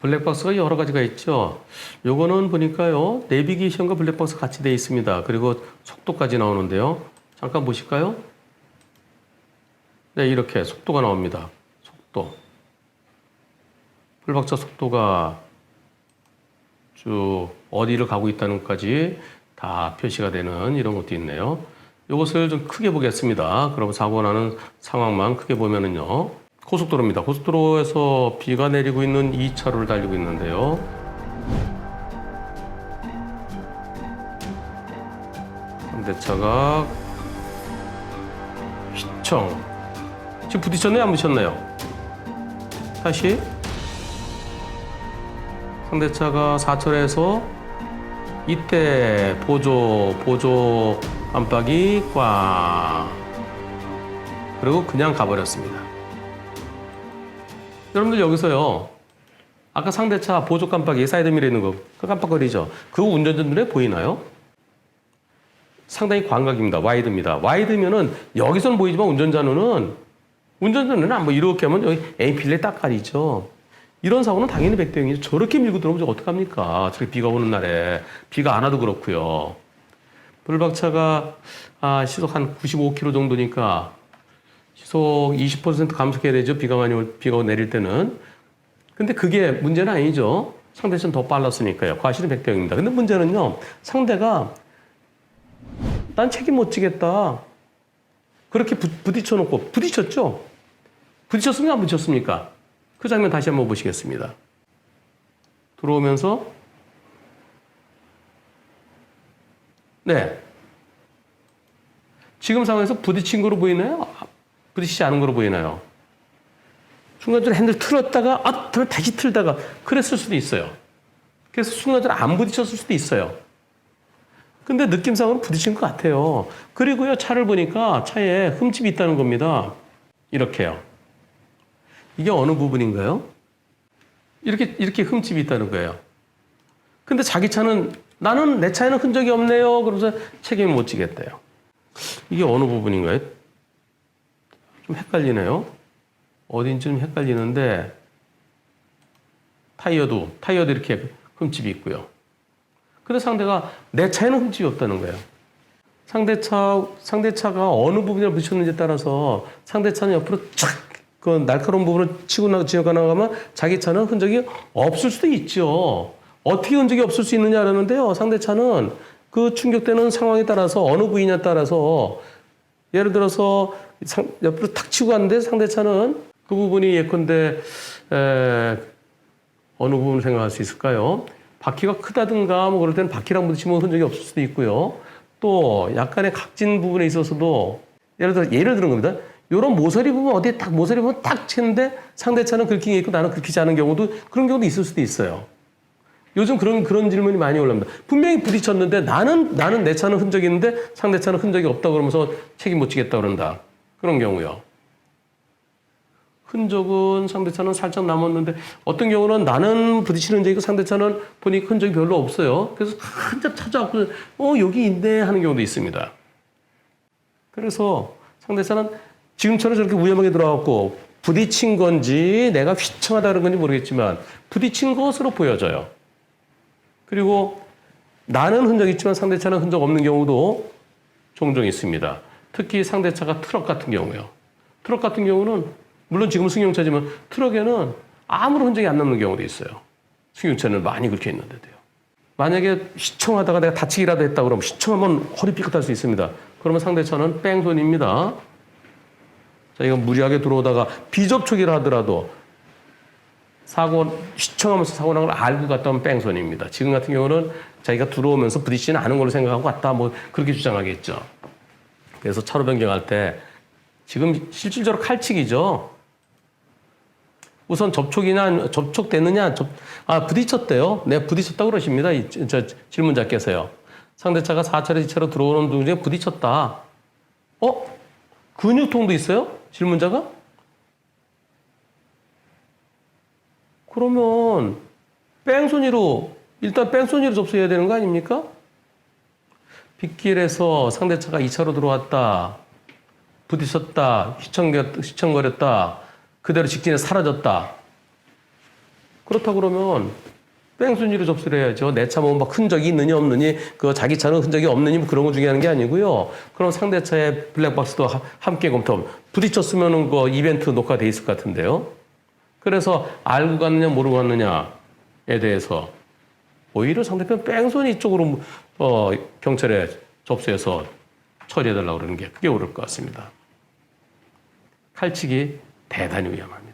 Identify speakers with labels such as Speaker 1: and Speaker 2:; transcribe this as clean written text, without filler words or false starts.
Speaker 1: 블랙박스가 여러 가지가 있죠. 요거는 보니까요, 내비게이션과 블랙박스 같이 되어 있습니다. 그리고 속도까지 나오는데요. 잠깐 보실까요? 네, 이렇게 속도가 나옵니다. 속도. 풀박차 속도가 쭉 어디를 가고 있다는 것까지 다 표시가 되는 이런 것도 있네요. 이것을 좀 크게 보겠습니다. 그럼 사고 나는 상황만 크게 보면은요. 고속도로입니다. 고속도로에서 비가 내리고 있는 2차로를 달리고 있는데요. 상대차가 휘청. 지금 부딪혔나요? 안 부딪혔나요? 다시. 상대차가 4차로에서 이때 보조 깜빡이 꽝. 그리고 그냥 가버렸습니다. 여러분들 여기서요. 아까 상대차 보조 깜빡이 사이드미러 있는 거 그 깜빡거리죠. 그거 운전자 눈에 보이나요? 상당히 광각입니다. 와이드입니다. 와이드면은 여기서는 보이지만 운전자 눈에는 안 보여. 이렇게 하면 여기 에이필레 딱 가리죠. 이런 사고는 당연히 백대형이죠. 저렇게 밀고 들어오면 어떡합니까? 저렇게 비가 오는 날에. 비가 안 와도 그렇고요. 블박차가 시속 한 95km 정도니까 시속 20% 감속해야 되죠. 비가 내릴 때는. 근데 그게 문제는 아니죠. 상대차는 더 빨랐으니까요. 과실은 100대0입니다. 근데 문제는요. 상대가 난 책임 못 지겠다. 그렇게 부딪혀놓고 부딪혔죠? 부딪혔습니까? 안 부딪혔습니까? 그 장면 다시 한번 보시겠습니다. 들어오면서 네. 지금 상황에서 부딪힌 거로 보이나요? 부딪히지 않은 거로 보이나요? 순간적으로 핸들 틀었다가 다시 틀다가 그랬을 수도 있어요. 그래서 순간적으로 안 부딪혔을 수도 있어요. 근데 느낌상으로 부딪힌 것 같아요. 그리고요, 차를 보니까 차에 흠집이 있다는 겁니다. 이렇게요. 이게 어느 부분인가요? 이렇게 흠집이 있다는 거예요. 근데 자기 차는 내 차에는 흔적이 없네요. 그러면서 책임을 못 지겠대요. 이게 어느 부분인가요? 좀 헷갈리네요. 어딘지 좀 헷갈리는데 타이어도 이렇게 흠집이 있고요. 근데 상대가 내 차에는 흠집이 없다는 거예요. 상대차가 어느 부분에 부딪혔는지에 따라서 상대차는 옆으로 그 날카로운 부분을 지어가 나가면 자기 차는 흔적이 없을 수도 있죠. 어떻게 흔적이 없을 수 있느냐라는데요. 상대차는 그 충격되는 상황에 따라서 어느 부위냐에 따라서 예를 들어서 옆으로 탁 치고 갔는데 상대차는 그 부분이 예컨대 어느 부분을 생각할 수 있을까요? 바퀴가 크다든가 뭐 그럴 때는 바퀴랑 부딪히면 흔적이 없을 수도 있고요. 또 약간의 각진 부분에 있어서도 예를 들은 겁니다. 이런 모서리 부분 어디에 모서리 부분 딱 치는데 상대차는 긁힌 게 있고 나는 긁히지 않은 경우도 그런 경우도 있을 수도 있어요. 요즘 그런 질문이 많이 올라옵니다. 분명히 부딪혔는데 나는 내 차는 흔적이 있는데 상대차는 흔적이 없다고 그러면서 책임 못 지겠다 그런다. 그런 경우요. 흔적은 상대차는 살짝 남았는데 어떤 경우는 나는 부딪히는 흔적이고 상대차는 보니까 흔적이 별로 없어요. 그래서 한참 찾아왔고 여기 있네 하는 경우도 있습니다. 그래서 상대차는 지금처럼 저렇게 위험하게 들어왔고 부딪힌 건지 내가 휘청하다는 건지 모르겠지만 부딪힌 것으로 보여져요. 그리고 나는 흔적이 있지만 상대차는 흔적 없는 경우도 종종 있습니다. 특히 상대차가 트럭 같은 경우요. 트럭 같은 경우는 물론 지금은 승용차지만 트럭에는 아무런 흔적이 안 남는 경우도 있어요. 승용차는 많이 그렇게 있는데도요. 만약에 휘청하다가 내가 다치기라도 했다 그러면 휘청하면 허리 삐끗할 수 있습니다. 그러면 상대차는 뺑소니입니다. 자, 이거 무리하게 들어오다가 비접촉이라 하더라도 휘청하면서 사고 난 걸 알고 갔다 오면 뺑소니입니다. 지금 같은 경우는 자기가 들어오면서 부딪히지는 않은 걸로 생각하고 갔다 뭐 그렇게 주장하겠죠. 그래서 차로 변경할 때 지금 실질적으로 칼치기죠. 우선 접촉되느냐, 부딪혔대요. 네, 부딪혔다고 그러십니다. 저 질문자께서요. 상대차가 4차로 2차로 들어오는 중에 부딪혔다. 근육통도 있어요? 질문자가? 그러면 일단 뺑소니로 접수해야 되는 거 아닙니까? 빗길에서 상대차가 2차로 들어왔다. 부딪혔다. 휘청거렸다. 그대로 직진에 사라졌다. 그렇다 그러면 뺑소니로 접수를 해야죠. 내 차 뭐 막 흔적이 있느니 없느니 그 자기 차는 흔적이 없느니 뭐 그런 거 중요한 게 아니고요. 그럼 상대 차의 블랙박스도 함께 검토. 부딪혔으면은 그 이벤트 녹화돼 있을 것 같은데요. 그래서 알고 갔느냐 모르고 갔느냐에 대해서 오히려 상대편 뺑소니 쪽으로 경찰에 접수해서 처리해달라고 그러는 게 그게 옳을 것 같습니다. 칼치기 대단히 위험합니다.